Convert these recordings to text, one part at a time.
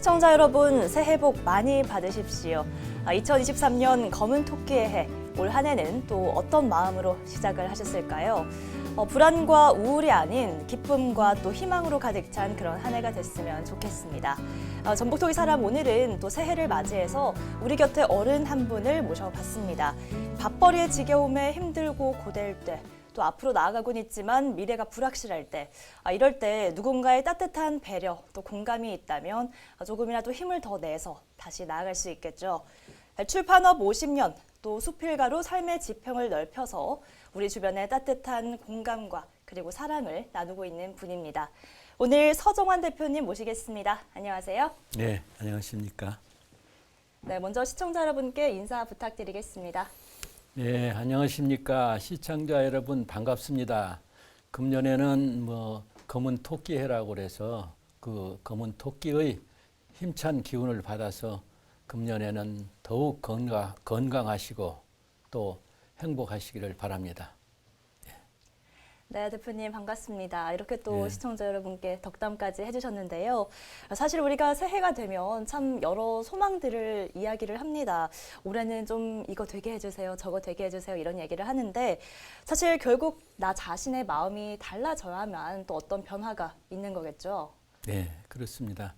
시청자 여러분, 새해 복 많이 받으십시오. 2023년 검은 토끼의 해, 올 한 해는 또 어떤 마음으로 시작을 하셨을까요? 불안과 우울이 아닌 기쁨과 또 희망으로 가득 찬 그런 한 해가 됐으면 좋겠습니다. 전북토끼 사람 오늘은 또 새해를 맞이해서 우리 곁에 어른 한 분을 모셔봤습니다. 밥벌이의 지겨움에 힘들고 고될 때, 또 앞으로 나아가곤 있지만 미래가 불확실할 때, 이럴 때 누군가의 따뜻한 배려, 또 공감이 있다면 조금이라도 힘을 더 내서 다시 나아갈 수 있겠죠. 출판업 50년, 또 수필가로 삶의 지평을 넓혀서 우리 주변에 따뜻한 공감과 그리고 사랑을 나누고 있는 분입니다. 오늘 서정환 대표님 모시겠습니다. 안녕하세요. 네, 안녕하십니까. 네, 먼저 시청자 여러분께 인사 부탁드리겠습니다. 네, 안녕하십니까. 시청자 여러분 반갑습니다. 금년에는 검은 토끼 해라고 그래서 그 검은 토끼의 힘찬 기운을 받아서 금년에는 더욱 건강하시고 또 행복하시기를 바랍니다. 네, 대표님 반갑습니다. 이렇게 또 네. 시청자 여러분께 덕담까지 해주셨는데요. 사실 우리가 새해가 되면 참 여러 소망들을 이야기를 합니다. 올해는 좀 이거 되게 해주세요, 저거 되게 해주세요 이런 얘기를 하는데 사실 결국 나 자신의 마음이 달라져야만 또 어떤 변화가 있는 거겠죠. 네, 그렇습니다.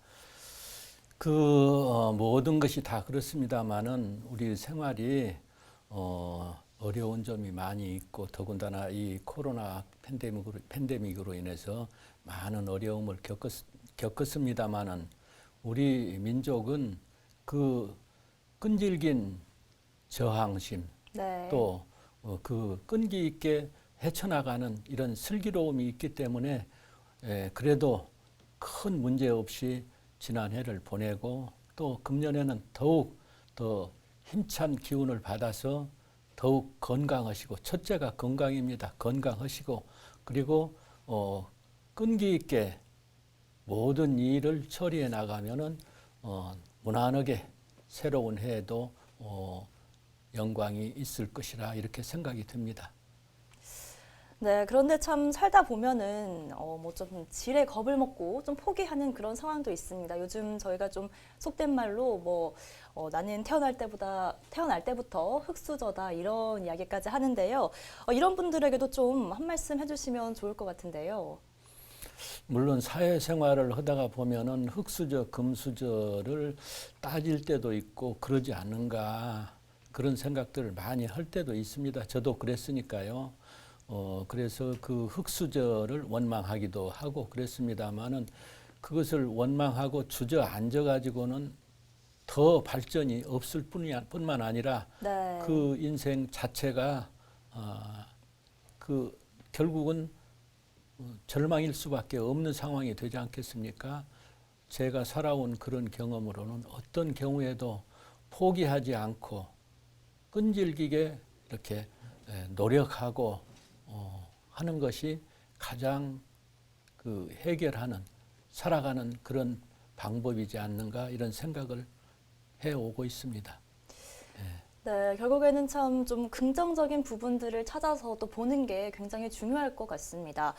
모든 것이 다 그렇습니다만은 우리 생활이 어려운 점이 많이 있고 더군다나 이 코로나 팬데믹으로 인해서 많은 어려움을 겪었습니다만은 우리 민족은 그 끈질긴 저항심 네. 또 그 끈기 있게 헤쳐나가는 이런 슬기로움이 있기 때문에 그래도 큰 문제 없이 지난 해를 보내고 또 금년에는 더욱 더 힘찬 기운을 받아서 더욱 건강하시고 첫째가 건강입니다. 건강하시고 그리고 끈기 있게 모든 일을 처리해 나가면은 무난하게 새로운 해에도 영광이 있을 것이라 이렇게 생각이 듭니다. 네, 그런데 참 살다 보면은 좀 지레 겁을 먹고 좀 포기하는 그런 상황도 있습니다. 요즘 저희가 좀 속된 말로 나는 태어날 때부터 흙수저다 이런 이야기까지 하는데요. 이런 분들에게도 좀 한 말씀 해주시면 좋을 것 같은데요. 물론 사회생활을 하다가 보면은 흙수저, 금수저를 따질 때도 있고 그러지 않는가 그런 생각들을 많이 할 때도 있습니다. 저도 그랬으니까요. 그래서 그 흙수저를 원망하기도 하고 그랬습니다만은 그것을 원망하고 주저앉아가지고는 더 발전이 없을 뿐만 아니라 네. 그 인생 자체가 결국은 절망일 수밖에 없는 상황이 되지 않겠습니까? 제가 살아온 그런 경험으로는 어떤 경우에도 포기하지 않고 끈질기게 이렇게 노력하고 하는 것이 가장 해결하는 살아가는 그런 방법이지 않는가 이런 생각을 해오고 있습니다. 네, 결국에는 참 좀 긍정적인 부분들을 찾아서 또 보는 게 굉장히 중요할 것 같습니다.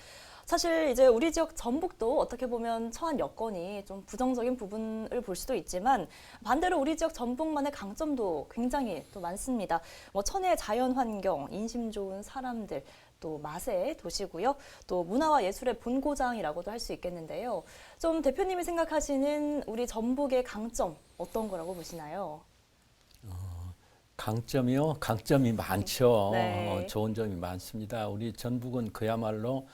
사실 이제 우리 지역 전북도 어떻게 보면 처한 여건이 좀 부정적인 부분을 볼 수도 있지만 반대로 우리 지역 전북만의 강점도 굉장히 또 많습니다. 천혜의 자연 환경, 인심 좋은 사람들, 또 맛의 도시고요. 또 문화와 예술의 본고장이라고도 할 수 있겠는데요. 좀 대표님이 생각하시는 우리 전북의 강점 어떤 거라고 보시나요? 강점이요? 강점이 많죠. 네. 좋은 점이 많습니다. 우리 전북은 그야말로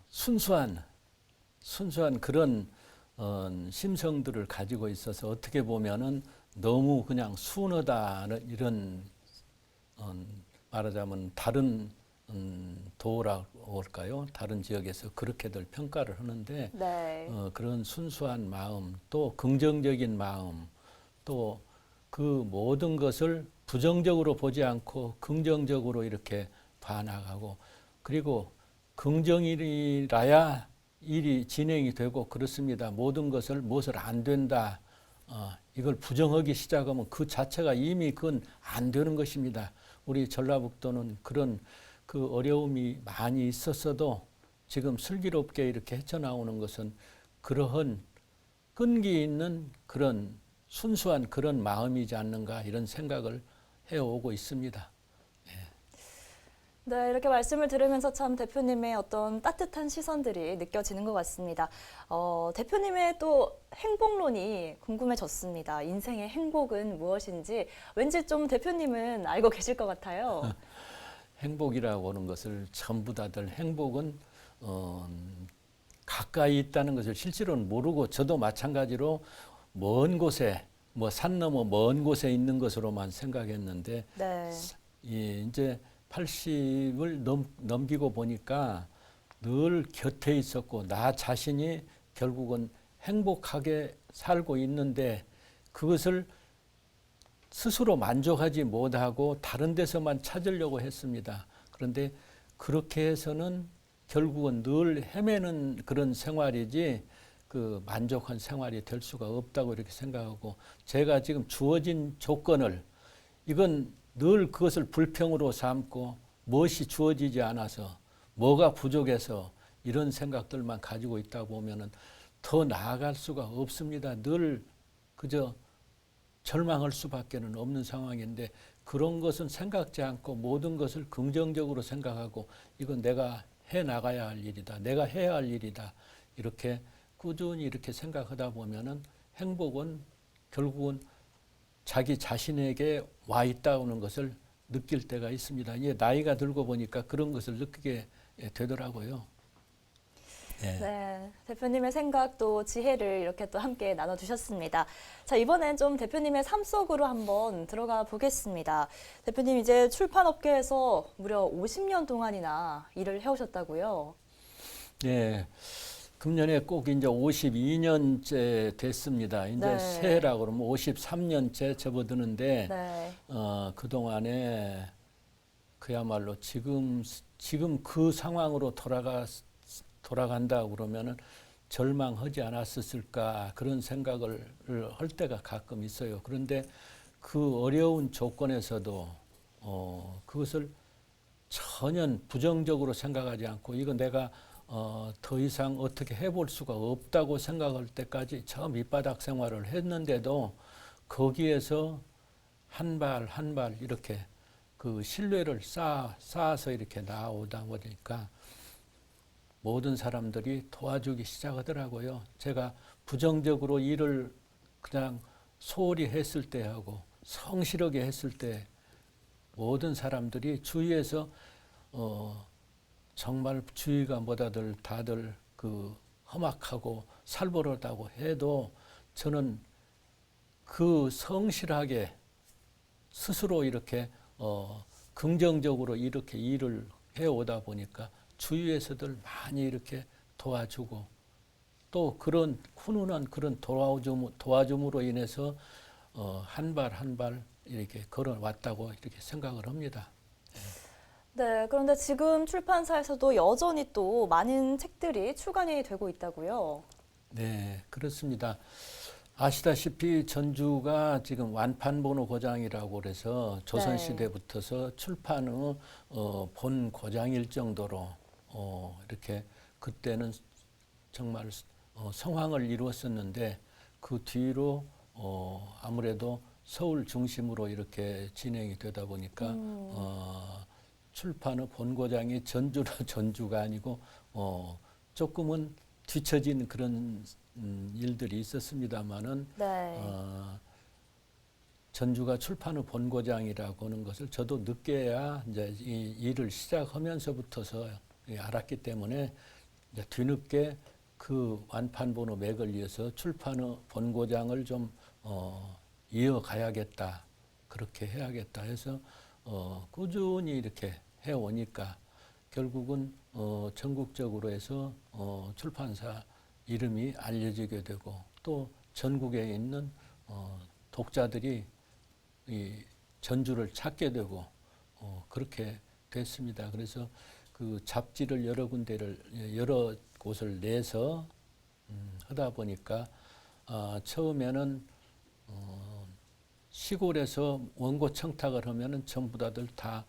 순수한 그런 심성들을 가지고 있어서 어떻게 보면은 너무 그냥 순하다는 이런 말하자면 다른 도라고 할까요? 다른 지역에서 그렇게들 평가를 하는데 네. 그런 순수한 마음 또 긍정적인 마음 또 그 모든 것을 부정적으로 보지 않고 긍정적으로 이렇게 봐나가고 그리고 긍정이라야 일이 진행이 되고 그렇습니다. 모든 것을 무엇을 안 된다 이걸 부정하기 시작하면 그 자체가 이미 그건 안 되는 것입니다. 우리 전라북도는 그런 그 어려움이 많이 있었어도 지금 슬기롭게 이렇게 헤쳐나오는 것은 그러한 끈기 있는 그런 순수한 그런 마음이지 않는가 이런 생각을 해오고 있습니다. 네, 이렇게 말씀을 들으면서 참 대표님의 어떤 따뜻한 시선들이 느껴지는 것 같습니다. 대표님의 또 행복론이 궁금해졌습니다. 인생의 행복은 무엇인지 왠지 좀 대표님은 알고 계실 것 같아요. 행복이라고 하는 것을 전부 다들 행복은 가까이 있다는 것을 실제로는 모르고 저도 마찬가지로 먼 곳에 뭐 산 넘어 먼 곳에 있는 것으로만 생각했는데 네. 이제 80을 넘기고 보니까 늘 곁에 있었고 나 자신이 결국은 행복하게 살고 있는데 그것을 스스로 만족하지 못하고 다른 데서만 찾으려고 했습니다. 그런데 그렇게 해서는 결국은 늘 헤매는 그런 생활이지 그 만족한 생활이 될 수가 없다고 이렇게 생각하고 제가 지금 주어진 조건을 이건 늘 그것을 불평으로 삼고 무엇이 주어지지 않아서 뭐가 부족해서 이런 생각들만 가지고 있다 보면은 더 나아갈 수가 없습니다. 늘 그저 절망할 수밖에는 없는 상황인데 그런 것은 생각지 않고 모든 것을 긍정적으로 생각하고 이건 내가 해 나가야 할 일이다. 내가 해야 할 일이다. 이렇게 꾸준히 이렇게 생각하다 보면은 행복은 결국은 자기 자신에게 와 있다는 것을 느낄 때가 있습니다. 이제 나이가 들고 보니까 그런 것을 느끼게 되더라고요. 네. 네, 대표님의 생각도 지혜를 이렇게 또 함께 나눠주셨습니다. 자, 이번엔 좀 대표님의 삶 속으로 한번 들어가 보겠습니다. 대표님 이제 출판업계에서 무려 50년 동안이나 일을 해오셨다고요? 네. 금년에 꼭 이제 52년째 됐습니다. 이제 네. 새해라고 그러면 53년째 접어드는데, 네. 그동안에 그야말로 지금 그 상황으로 돌아간다 그러면은 절망하지 않았을까 그런 생각을 할 때가 가끔 있어요. 그런데 그 어려운 조건에서도 그것을 전혀 부정적으로 생각하지 않고 이거 내가 더 이상 어떻게 해볼 수가 없다고 생각할 때까지 저 밑바닥 생활을 했는데도 거기에서 한 발 한 발 이렇게 그 신뢰를 쌓아서 이렇게 나오다 보니까 모든 사람들이 도와주기 시작하더라고요. 제가 부정적으로 일을 그냥 소홀히 했을 때하고 성실하게 했을 때 모든 사람들이 주위에서 정말 주위가 뭐다들 다들 그 험악하고 살벌하다고 해도 저는 그 성실하게 스스로 이렇게 긍정적으로 이렇게 일을 해오다 보니까 주위에서들 많이 이렇게 도와주고 또 그런 훈훈한 그런 도와줌으로 인해서 한 발 한 발 이렇게 걸어왔다고 이렇게 생각을 합니다. 네, 그런데 지금 출판사에서도 여전히 또 많은 책들이 출간이 되고 있다고요? 네, 그렇습니다. 아시다시피 전주가 지금 완판본호 고장이라고 그래서 조선시대부터서 출판 후 본 고장일 정도로 이렇게 그때는 정말 성황을 이루었었는데 그 뒤로 아무래도 서울 중심으로 이렇게 진행이 되다 보니까 출판 후 본고장이 전주가 아니고 조금은 뒤처진 그런 일들이 있었습니다만은 네. 전주가 출판 후 본고장이라고 하는 것을 저도 늦게야 이제 이 일을 시작하면서부터서 알았기 때문에 이제 뒤늦게 그 완판본호 맥을 이어서 출판 후 본고장을 좀 이어가야겠다 그렇게 해야겠다 해서 꾸준히 이렇게 해오니까 결국은 전국적으로 해서 출판사 이름이 알려지게 되고 또 전국에 있는 독자들이 이 전주를 찾게 되고 그렇게 됐습니다. 그래서 그 잡지를 여러 곳을 내서 하다 보니까 처음에는 시골에서 원고 청탁을 하면은 전부 다들 다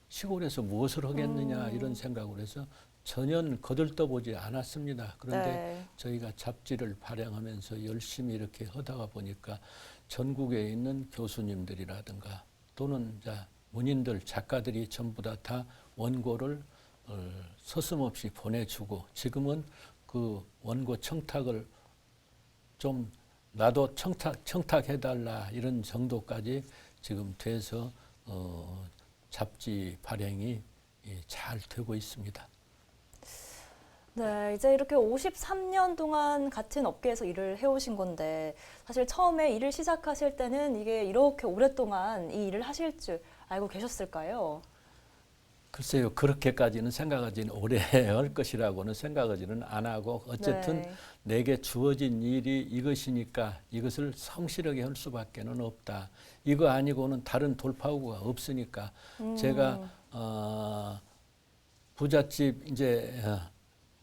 시골에서 무엇을 하겠느냐 이런 생각을 해서 전혀 거들떠보지 않았습니다. 그런데 네. 저희가 잡지를 발행하면서 열심히 이렇게 하다가 보니까 전국에 있는 교수님들이라든가 또는 문인들, 작가들이 전부 다 원고를 서슴없이 보내주고 지금은 그 원고 청탁을 좀 나도 청탁해달라 이런 정도까지 지금 돼서 잡지 발행이 잘 되고 있습니다. 네, 이제 이렇게 53년 동안 같은 업계에서 일을 해오신 건데 사실 처음에 일을 시작하실 때는 이게 이렇게 오랫동안 이 일을 하실 줄 알고 계셨을까요? 글쎄요, 그렇게까지는 생각하지는 오래 할 것이라고는 생각하지는 안 하고 어쨌든 네. 내게 주어진 일이 이것이니까 이것을 성실하게 할 수밖에는 없다. 이거 아니고는 다른 돌파구가 없으니까 제가 부잣집 이제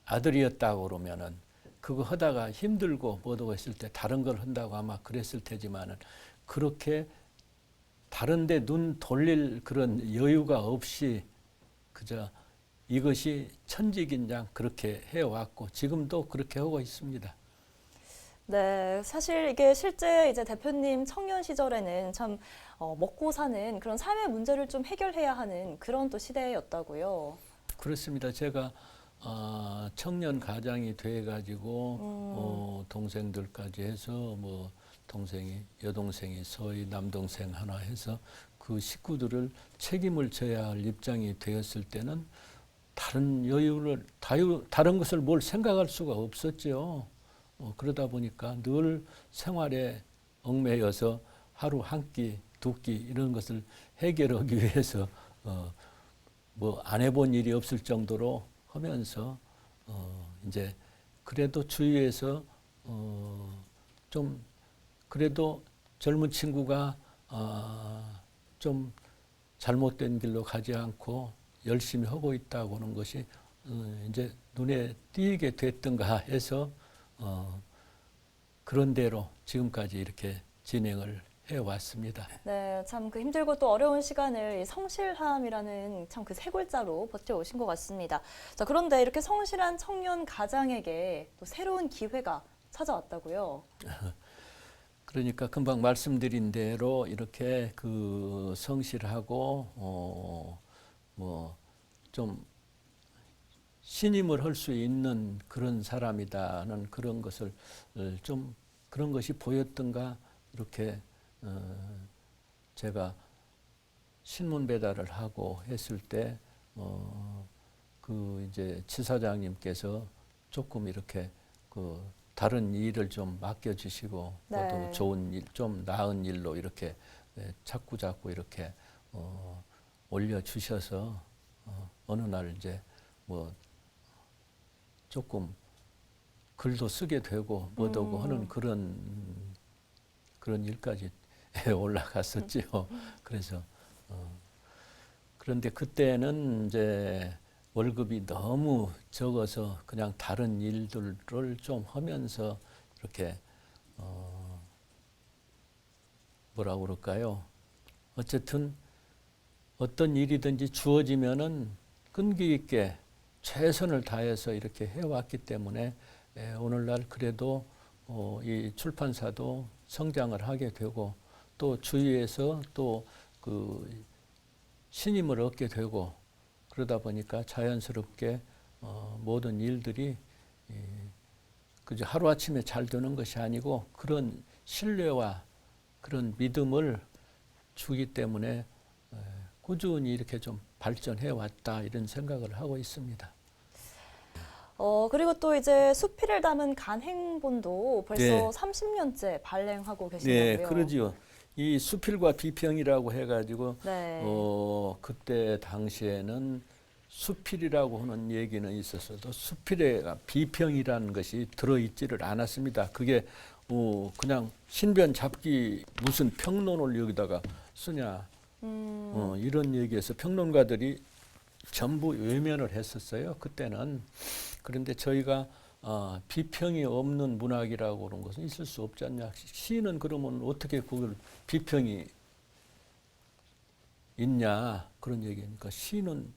아들이었다고 그러면은 그거 하다가 힘들고 뭐도 했을 때 다른 걸 한다고 아마 그랬을 테지만은 그렇게 다른데 눈 돌릴 그런 여유가 없이 그저 이것이 천직인양 그렇게 해왔고 지금도 그렇게 하고 있습니다. 네, 사실 이게 실제 이제 대표님 청년 시절에는 참 먹고 사는 그런 삶의 문제를 좀 해결해야 하는 그런 또 시대였다고요. 그렇습니다. 제가 청년 가장이 돼가지고 동생들까지 해서 뭐 동생이 여동생이 서희 남동생 하나 해서 그 식구들을 책임을 져야 할 입장이 되었을 때는 다른 여유를 다른 것을 뭘 생각할 수가 없었죠. 그러다 보니까 늘 생활에 얽매여서 하루 한 끼, 두 끼 이런 것을 해결하기 위해서 뭐 안 해본 일이 없을 정도로 하면서 이제 그래도 주위에서 좀 그래도 젊은 친구가 좀 잘못된 길로 가지 않고 열심히 하고 있다고 하는 것이 이제 눈에 띄게 됐던가 해서 그런 대로 지금까지 이렇게 진행을 해왔습니다. 네, 참 그 힘들고 또 어려운 시간을 이 성실함이라는 참 그 세 글자로 버텨오신 것 같습니다. 자, 그런데 이렇게 성실한 청년 가장에게 또 새로운 기회가 찾아왔다고요? 그러니까 금방 말씀드린 대로 이렇게 그 성실하고 뭐 좀 신임을 할 수 있는 그런 사람이다는 그런 것을 좀 그런 것이 보였던가 이렇게 제가 신문 배달을 하고 했을 때 그 이제 지사장님께서 조금 이렇게 그 다른 일을 좀 맡겨주시고 네. 또 좋은 일, 좀 나은 일로 이렇게 자꾸 이렇게 올려주셔서 어느 날 이제 뭐 조금 글도 쓰게 되고 뭐더고 하는 그런 일까지 올라갔었지요. 그래서 그런데 그때는 이제 월급이 너무 적어서 그냥 다른 일들을 좀 하면서 이렇게 뭐라고 그럴까요? 어쨌든 어떤 일이든지 주어지면은 끈기 있게 최선을 다해서 이렇게 해왔기 때문에 오늘날 그래도 이 출판사도 성장을 하게 되고 또 주위에서 또 그 신임을 얻게 되고 그러다 보니까 자연스럽게 모든 일들이 그저 하루아침에 잘 되는 것이 아니고 그런 신뢰와 그런 믿음을 주기 때문에 꾸준히 이렇게 좀 발전해 왔다 이런 생각을 하고 있습니다. 그리고 또 이제 수필을 담은 간행본도 벌써 네. 30년째 발행하고 네, 계시다고요. 그러지요. 이 수필과 비평이라고 해가지고 네. 그때 당시에는 수필이라고 하는 얘기는 있었어도 수필에 비평이라는 것이 들어있지를 않았습니다. 그게 그냥 신변 잡기 무슨 평론을 여기다가 쓰냐 이런 얘기에서 평론가들이 전부 외면을 했었어요. 그때는. 그런데 저희가 비평이 없는 문학이라고 그런 것은 있을 수 없지 않냐. 시는 그러면 어떻게 그걸 비평이 있냐 그런 얘기니까 시는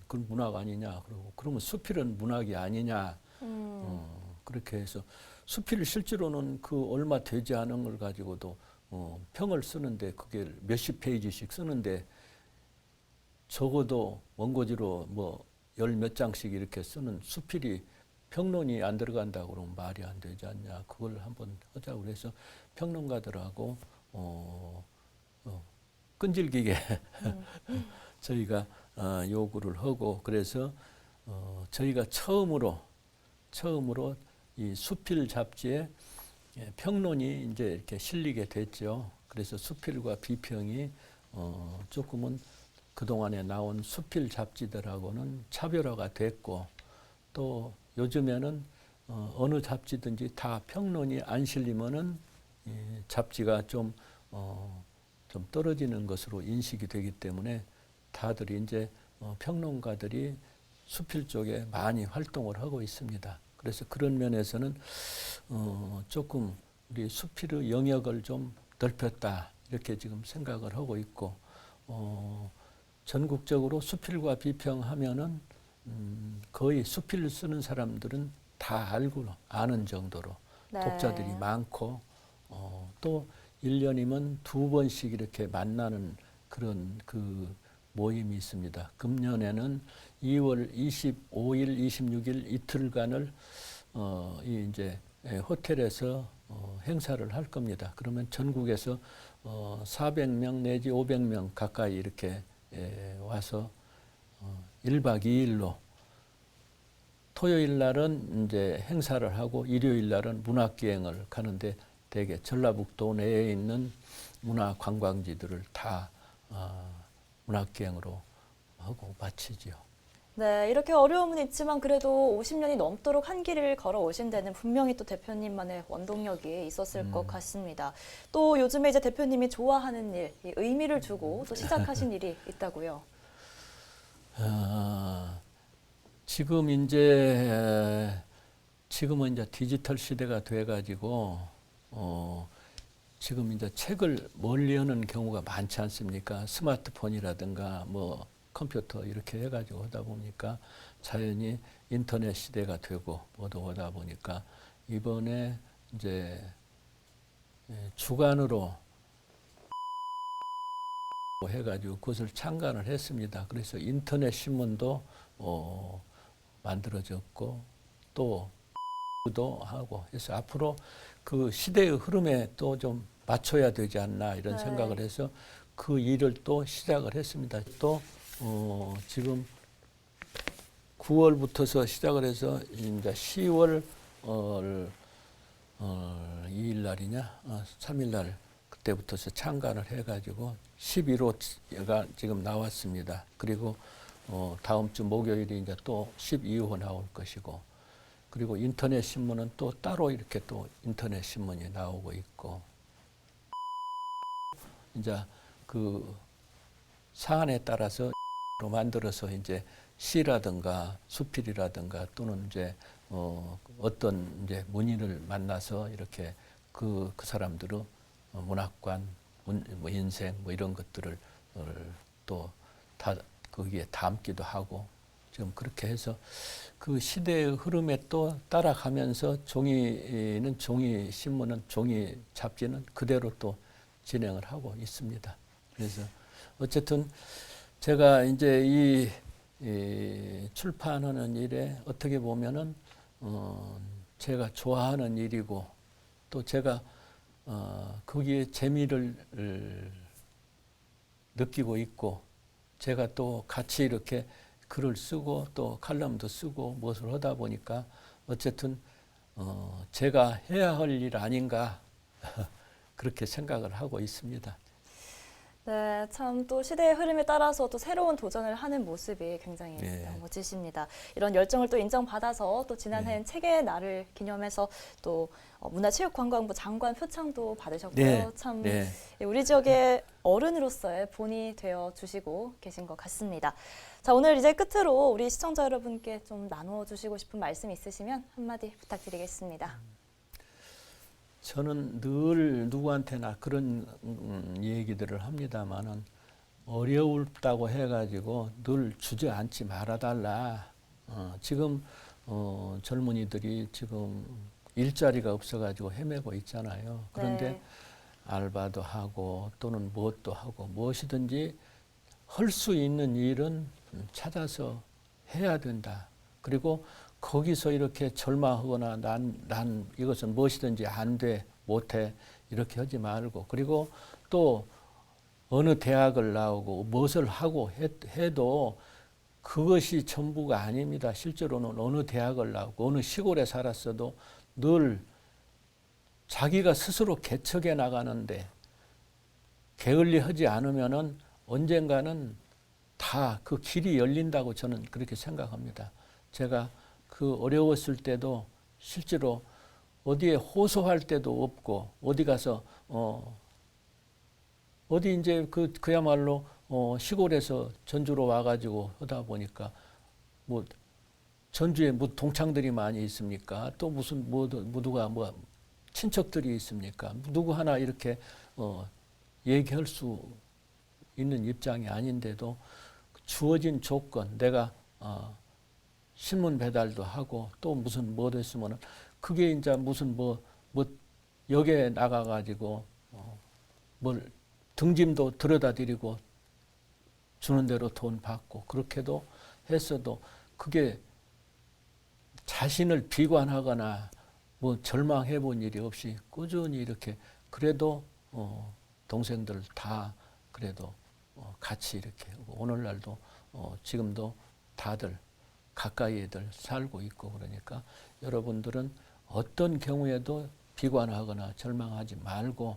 그런 문학 아니냐 그러고 그러면 수필은 문학이 아니냐 그렇게 해서 수필 실제로는 그 얼마 되지 않은 걸 가지고도 평을 쓰는데 그게 몇십 페이지씩 쓰는데 적어도 원고지로 뭐 열 몇 장씩 이렇게 쓰는 수필이 평론이 안 들어간다고 그러면 말이 안 되지 않냐. 그걸 한번 하자고 그래서 평론가들하고 끈질기게 저희가 요구를 하고 그래서 저희가 처음으로 이 수필 잡지에 평론이 이제 이렇게 실리게 됐죠. 그래서 수필과 비평이 조금은 그동안에 나온 수필 잡지들하고는 차별화가 됐고 또 요즘에는 어느 잡지든지 다 평론이 안 실리면은 이 잡지가 좀 떨어지는 것으로 인식이 되기 때문에 다들 이제 평론가들이 수필 쪽에 많이 활동을 하고 있습니다. 그래서 그런 면에서는 조금 우리 수필의 영역을 좀 넓혔다 이렇게 지금 생각을 하고 있고 전국적으로 수필과 비평하면은 거의 수필을 쓰는 사람들은 다 알고 아는 정도로 네. 독자들이 많고 또 1년이면 2번씩 이렇게 만나는 그런 그 모임이 있습니다. 금년에는 2월 25일, 26일 이틀간을 이 이제 호텔에서 행사를 할 겁니다. 그러면 전국에서 400명 내지 500명 가까이 이렇게 와서 1박 2일로 토요일 날은 이제 행사를 하고 일요일 날은 문학기행을 가는데 대개 전라북도 내에 있는 문화 관광지들을 다 문학기행으로 하고 마치죠. 네, 이렇게 어려움은 있지만 그래도 50년이 넘도록 한 길을 걸어오신 데는 분명히 또 대표님만의 원동력이 있었을 것 같습니다. 또 요즘에 이제 대표님이 좋아하는 일, 이 의미를 주고 또 시작하신 일이 있다고요. 지금은 이제 디지털 시대가 돼가지고 지금 이제 책을 멀리 하는 경우가 많지 않습니까? 스마트폰이라든가 뭐 컴퓨터 이렇게 해가지고 하다 보니까 자연히 인터넷 시대가 되고 모두 하다 보니까 이번에 이제 주간으로 해가지고 그것을 창간을 했습니다. 그래서 인터넷 신문도 만들어졌고 또 하고 해서 앞으로 그 시대의 흐름에 또 좀 맞춰야 되지 않나 이런 네. 생각을 해서 그 일을 또 시작을 했습니다. 또 지금 9월부터서 시작을 해서 이제 10월 2일 날이냐 3일 날 그때부터서 창간을 해가지고 11호가 지금 나왔습니다. 그리고 다음 주 목요일이 이제 또 12호 나올 것이고 그리고 인터넷 신문은 또 따로 이렇게 또 인터넷 신문이 나오고 있고 이제 그 사안에 따라서 만들어서 이제 시라든가 수필이라든가 또는 이제 어떤 이제 문인을 만나서 이렇게 그 사람들의 문학관, 뭐 인생 뭐 이런 것들을 또 다 거기에 담기도 하고 지금 그렇게 해서 그 시대의 흐름에 또 따라가면서 종이는 종이 신문은 종이 잡지는 그대로 또 진행을 하고 있습니다. 그래서 어쨌든 제가 이제 이 출판하는 일에 어떻게 보면은 제가 좋아하는 일이고 또 제가 거기에 재미를 느끼고 있고 제가 또 같이 이렇게 글을 쓰고 또 칼럼도 쓰고 무엇을 하다 보니까 어쨌든 제가 해야 할 일 아닌가 그렇게 생각을 하고 있습니다. 네, 참 또 시대의 흐름에 따라서 또 새로운 도전을 하는 모습이 굉장히 네. 멋지십니다. 이런 열정을 또 인정받아서 또 지난해엔 책의 날을 기념해서 또 문화체육관광부 장관 표창도 받으셨고요. 네. 참 네. 우리 지역의 어른으로서의 본이 되어 주시고 계신 것 같습니다. 자, 오늘 이제 끝으로 우리 시청자 여러분께 좀 나누어 주시고 싶은 말씀 있으시면 한마디 부탁드리겠습니다. 저는 늘 누구한테나 그런 얘기들을 합니다만은 어려울다고 해가지고 늘 주저앉지 말아달라. 지금 젊은이들이 지금 일자리가 없어가지고 헤매고 있잖아요. 그런데 네. 알바도 하고 또는 무엇도 하고 무엇이든지 할 수 있는 일은 찾아서 해야 된다. 그리고 거기서 이렇게 절망하거나 난 이것은 무엇이든지 안 돼, 못해 이렇게 하지 말고, 그리고 또 어느 대학을 나오고 무엇을 하고 해도 그것이 전부가 아닙니다. 실제로는 어느 대학을 나오고 어느 시골에 살았어도 늘 자기가 스스로 개척해 나가는데 게을리하지 않으면은 언젠가는 다 그 길이 열린다고 저는 그렇게 생각합니다. 제가 그 어려웠을 때도 실제로 어디에 호소할 때도 없고 어디 가서 어디 이제 그야말로 시골에서 전주로 와가지고 하다 보니까 뭐 전주에 뭐 동창들이 많이 있습니까? 또 무슨 누가 뭐 친척들이 있습니까? 누구 하나 이렇게 얘기할 수 있는 입장이 아닌데도 주어진 조건, 내가 신문 배달도 하고 또 무슨 뭐 됐으면은 그게 이제 무슨 뭐 역에 나가가지고 뭘 등짐도 들여다 드리고 주는 대로 돈 받고 그렇게도 했어도 그게 자신을 비관하거나 뭐 절망해 본 일이 없이 꾸준히 이렇게 그래도 동생들 다 그래도 같이 이렇게 오늘날도 지금도 다들 가까이들 살고 있고 그러니까 여러분들은 어떤 경우에도 비관하거나 절망하지 말고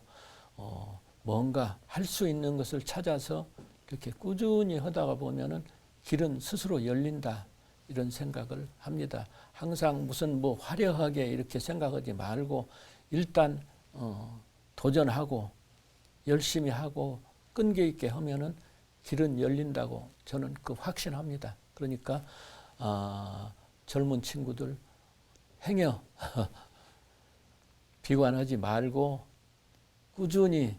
뭔가 할 수 있는 것을 찾아서 이렇게 꾸준히 하다가 보면은 길은 스스로 열린다 이런 생각을 합니다. 항상 무슨 뭐 화려하게 이렇게 생각하지 말고 일단 도전하고 열심히 하고 끈기 있게 하면은 길은 열린다고 저는 그 확신합니다. 그러니까 젊은 친구들 행여 비관하지 말고 꾸준히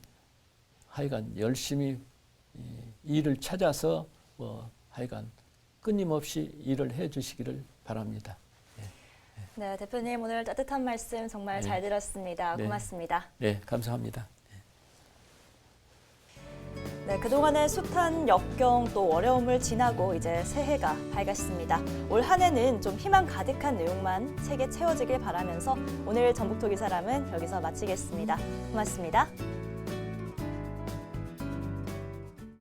하여간 열심히 일을 찾아서 뭐 하여간 끊임없이 일을 해 주시기를 바랍니다. 네, 대표님 오늘 따뜻한 말씀 정말 네. 잘 들었습니다. 네. 고맙습니다. 네, 감사합니다. 네, 그동안의 숱한 역경 또 어려움을 지나고 이제 새해가 밝았습니다. 올 한 해는 좀 희망 가득한 내용만 책에 채워지길 바라면서 오늘 전북토기 사람은 여기서 마치겠습니다. 고맙습니다.